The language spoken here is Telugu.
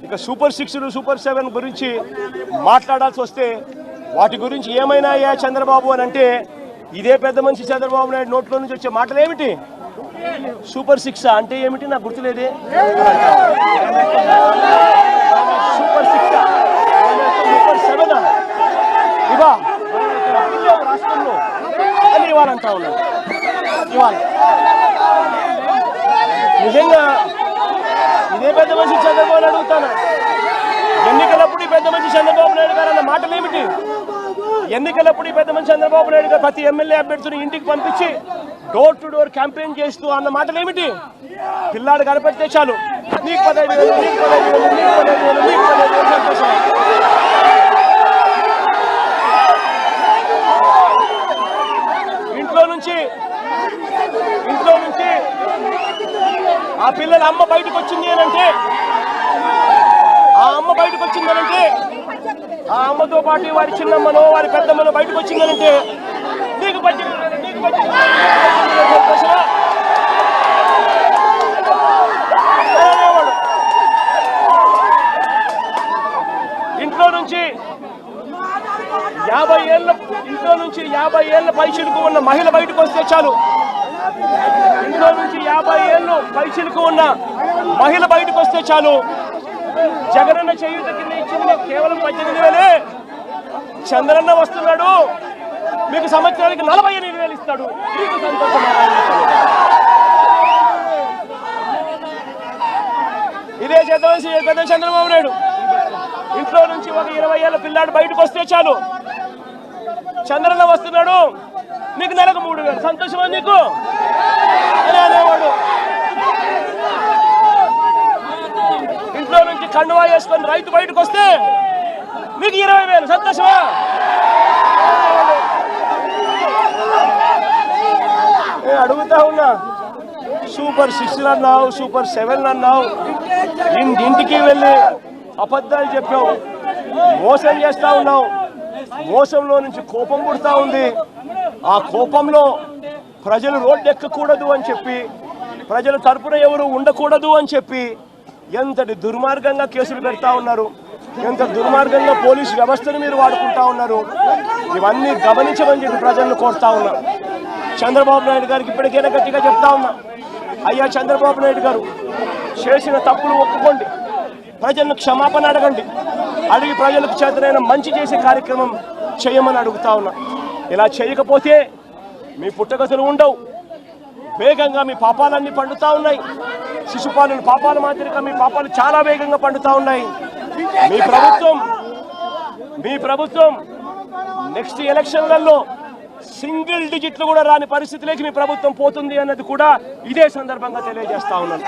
ఇక సూపర్ 6 సూపర్ 7 గురించి మాట్లాడాల్సి వస్తే వాటి గురించి ఏమైనా అయ్యా చంద్రబాబు అని అంటే ఇదే పెద్ద మనిషి చంద్రబాబు నాయుడు నోట్లో నుంచి వచ్చే మాటలు ఏమిటి? సూపర్ 6 అంటే ఏమిటి నాకు గుర్తులేదే. సూపర్ 6 సూపర్ 7 ఇవా రాష్ట్రంలో అని ఇవాళ అంటా ఉన్నారు. ఇవాళ నిజంగా ఇదే పెద్ద మనిషి చంద్రబాబు నాయుడు అడుగుతాను, ఎన్నికలప్పుడు ఈ పెద్ద మనిషి చంద్రబాబు నాయుడు గారు అన్న మాటలు ఏమిటి? ఎన్నికలప్పుడు ఈ పెద్ద మనిషి చంద్రబాబు నాయుడు గారు ప్రతి ఎమ్మెల్యే అభ్యర్థిని ఇంటికి పంపించి డోర్ టు డోర్ క్యాంపెయిన్ చేస్తూ అన్న మాటలు ఏమిటి? పిల్లాడు కనపడితే చాలు నీకు 15,000, నీకు 15,000, నీకు 15,000, నీకు 15,000 సంతోషం. ఇంట్లో నుంచి ఆ పిల్లల అమ్మ బయటకు వచ్చింది అనంటే, ఆ అమ్మ బయటకు వచ్చిందనంటే, ఆ అమ్మతో పాటు వారి చిన్నమ్మనో వారి పెద్దమ్మనో బయటకు వచ్చిందనంటే నీకు సంతోషమా? ఇంట్లో నుంచి 50 ఏళ్ళ పైచిలుకు ఉన్న మహిళ బయటకు వస్తే చాలు. ఇంట్లో నుంచి 50 ఏళ్ళు పైచిలుకు ఉన్న మహిళ బయటకు వస్తే చాలు. జగనన్న చేయూత కింద ఇచ్చింది కేవలం 18,000. చంద్రన్న వస్తున్నాడు, మీకు సంవత్సరానికి 48,000 ఇస్తాడు. మీకు సంతోషం. ఇదే చేద్దామని పెద్ద చంద్రబాబు నాయుడు ఇంట్లో నుంచి ఒక 20 ఏళ్ళ పిల్లాడు బయటకు వస్తే చాలు, చంద్రన్న వస్తున్నాడు, నీకు నెలకు 3,000 సంతోషమా నీకు అని అనేవాడు. ఇంట్లో నుంచి కండువా వేసుకొని రైతు బయటకు వస్తే మీకు 20,000 సంతోషమా? అడుగుతా ఉన్నా, సూపర్ 6 అన్నావు, సూపర్ 7 అన్నావు, ఇంటికి వెళ్ళి అబద్ధాలు చెప్పావు, మోసం చేస్తా ఉన్నావు. మోసంలో నుంచి కోపం పుడతా ఉంది. ఆ కోపంలో ప్రజలు రోడ్డు ఎక్కకూడదు అని చెప్పి, ప్రజల తరపున ఎవరు ఉండకూడదు అని చెప్పి ఎంతటి దుర్మార్గంగా కేసులు పెడతా ఉన్నారు, ఎంత దుర్మార్గంగా పోలీసు వ్యవస్థను మీరు వాడుకుంటా ఉన్నారు. ఇవన్నీ గమనించమని చెప్పి ప్రజలను కోరుతా ఉన్నా. చంద్రబాబు నాయుడు గారికి ఇప్పటికైనా గట్టిగా చెప్తా ఉన్నా, అయ్యా చంద్రబాబు నాయుడు గారు చేసిన తప్పులు ఒప్పుకోండి, ప్రజలను క్షమాపణ అడగండి, అడిగి ప్రజలకు చేతనైన మంచి చేసే కార్యక్రమం చేయమని అడుగుతా ఉన్నా. ఇలా చేయకపోతే మీ పుట్టగతులు ఉండవు. వేగంగా మీ పాపాలన్నీ పండుతా ఉన్నాయి. శిశుపాలను పాపాల మాదిరిగా మీ పాపాలు చాలా వేగంగా పండుతా ఉన్నాయి. మీ ప్రభుత్వం నెక్స్ట్ ఎలక్షన్లలో సింగిల్ డిజిట్లు కూడా రాని పరిస్థితిలోకి మీ ప్రభుత్వం పోతుంది అన్నది కూడా ఇదే సందర్భంగా తెలియజేస్తా ఉన్నాను.